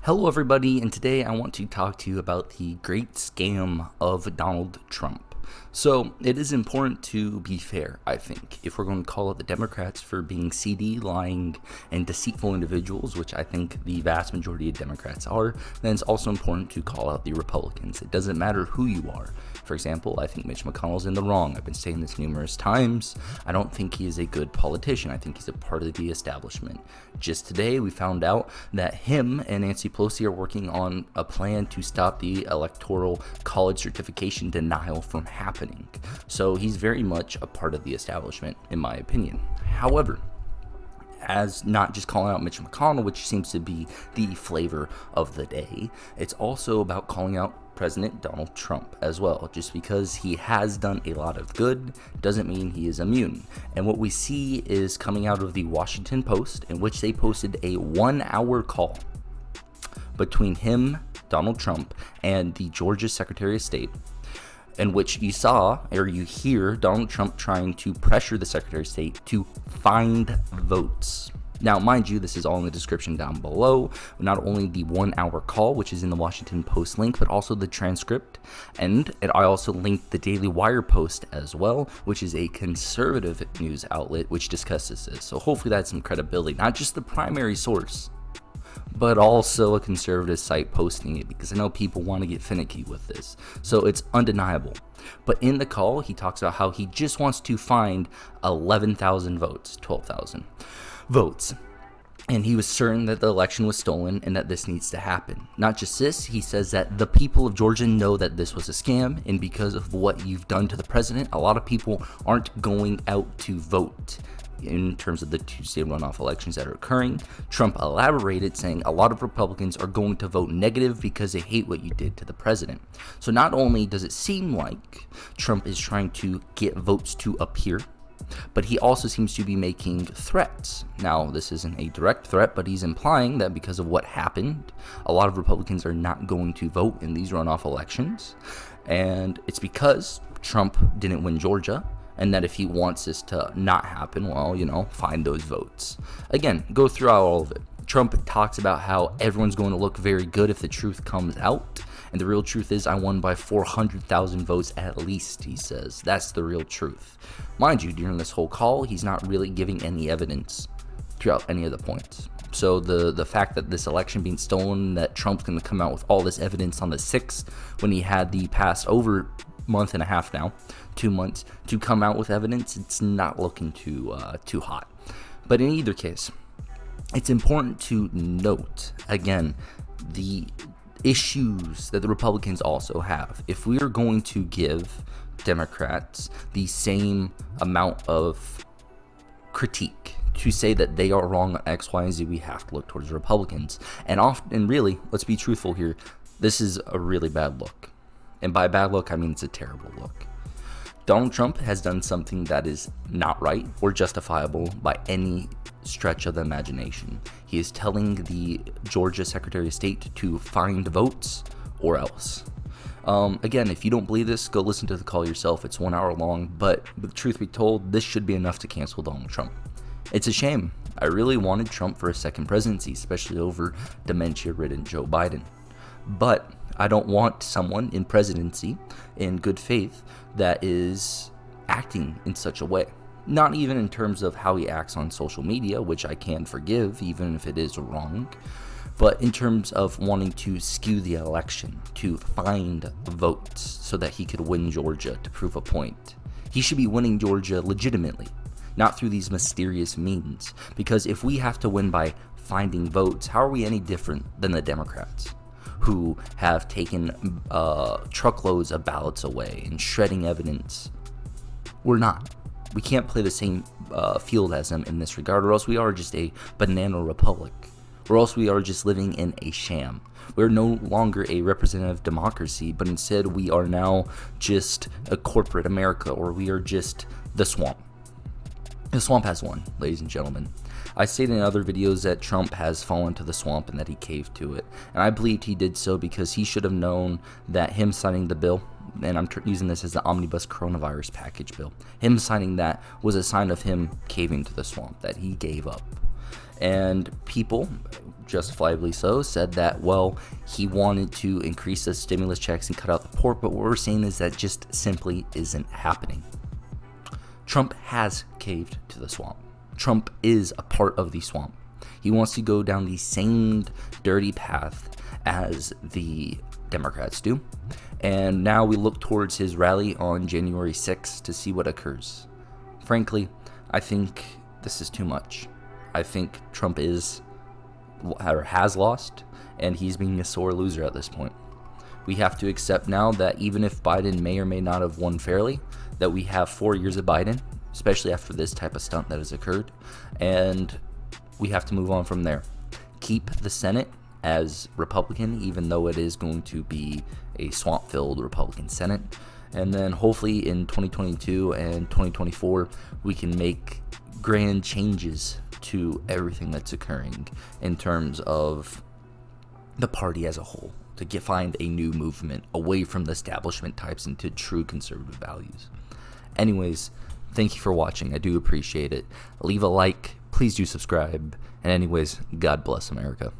Hello, everybody, and today I want to talk to you about the great scam of Donald Trump. So, it is important to be fair, I think. If we're going to call out the Democrats for being seedy, lying, and deceitful individuals, which I think the vast majority of Democrats are, then it's also important to call out the Republicans. It doesn't matter who you are. For example, I think Mitch McConnell's in the wrong. I've been saying this numerous times. I don't think he is a good politician. I think he's a part of the establishment. Just today, we found out that him and Nancy Pelosi are working on a plan to stop the electoral college certification denial from happening. So he's very much a part of the establishment, in my opinion. However, as not just calling out Mitch McConnell, which seems to be the flavor of the day, it's also about calling out President Donald Trump as well. Just because he has done a lot of good doesn't mean he is immune. And what we see is coming out of the Washington Post, in which they posted a 1-hour call between him, Donald Trump, and the Georgia Secretary of State, in which you saw, or you hear, Donald Trump trying to pressure the Secretary of State to find votes. Now, mind you, this is all in the description down below. Not only the 1-hour call, which is in the Washington Post link, but also the transcript. And I also linked the Daily Wire post as well, which is a conservative news outlet which discusses this. So hopefully that's some credibility, not just the primary source, but also a conservative site posting it, because I know people want to get finicky with this. So it's undeniable. But in the call, he talks about how he just wants to find 11,000 votes, 12,000 votes. And he was certain that the election was stolen and that this needs to happen. Not just this, he says that the people of Georgia know that this was a scam, and because of what you've done to the president, a lot of people aren't going out to vote. In terms of the Tuesday runoff elections that are occurring, Trump elaborated, saying a lot of Republicans are going to vote negative because they hate what you did to the president. So not only does it seem like Trump is trying to get votes to appear, but he also seems to be making threats. Now, this isn't a direct threat, but he's implying that because of what happened, a lot of Republicans are not going to vote in these runoff elections. And it's because Trump didn't win Georgia, and that if he wants this to not happen, well, find those votes. Again, go throughout all of it. Trump talks about how everyone's going to look very good if the truth comes out. And the real truth is I won by 400,000 votes at least, he says. That's the real truth. Mind you, during this whole call, he's not really giving any evidence throughout any of the points. So the fact that this election being stolen, that Trump's going to come out with all this evidence on the 6th when he had the past over month and a half now, 2 months, to come out with evidence, it's not looking too hot. But in either case, it's important to note, again, the issues that the Republicans also have. If we are going to give Democrats the same amount of critique to say that they are wrong on X, Y, and Z, we have to look towards the Republicans. And really, let's be truthful here, this is a really bad look. And by bad look, I mean it's a terrible look. Donald Trump has done something that is not right or justifiable by any stretch of the imagination. He is telling the Georgia Secretary of State to find votes or else. Again, if you don't believe this, go listen to the call yourself. It's 1 hour long, but the truth be told, this should be enough to cancel Donald Trump. It's a shame. I really wanted Trump for a second presidency, especially over dementia-ridden Joe Biden. But I don't want someone in presidency in good faith that is acting in such a way. Not even in terms of how he acts on social media, which I can forgive even if it is wrong, but in terms of wanting to skew the election, to find votes so that he could win Georgia to prove a point. He should be winning Georgia legitimately, not through these mysterious means. Because if we have to win by finding votes, how are we any different than the Democrats, who have taken truckloads of ballots away and shredding evidence? We're not. We can't play the same field as them in this regard, or else we are just a banana republic, or else we are just living in a sham. We're no longer a representative democracy, but instead we are now just a corporate America, or we are just the swamp. The swamp has won, ladies and gentlemen. I stated in other videos that Trump has fallen to the swamp and that he caved to it. And I believed he did so because he should have known that him signing the bill, and I'm using this as the omnibus coronavirus package bill, him signing that was a sign of him caving to the swamp, that he gave up. And people, justifiably so, said that, well, he wanted to increase the stimulus checks and cut out the poor, but what we're seeing is that just simply isn't happening. Trump has caved to the swamp. Trump is a part of the swamp. He wants to go down the same dirty path as the Democrats do. And now we look towards his rally on January 6th to see what occurs. Frankly, I think this is too much. I think Trump is or has lost, and he's being a sore loser at this point. We have to accept now that even if Biden may or may not have won fairly, that we have 4 years of Biden, especially after this type of stunt that has occurred, and we have to move on from there. Keep the Senate as Republican, even though it is going to be a swamp-filled Republican Senate, and then hopefully in 2022 and 2024 we can make grand changes to everything that's occurring in terms of the party as a whole, to find a new movement away from the establishment types into true conservative values. Anyways, thank you for watching. I do appreciate it. Leave a like. Please do subscribe. And anyways, God bless America.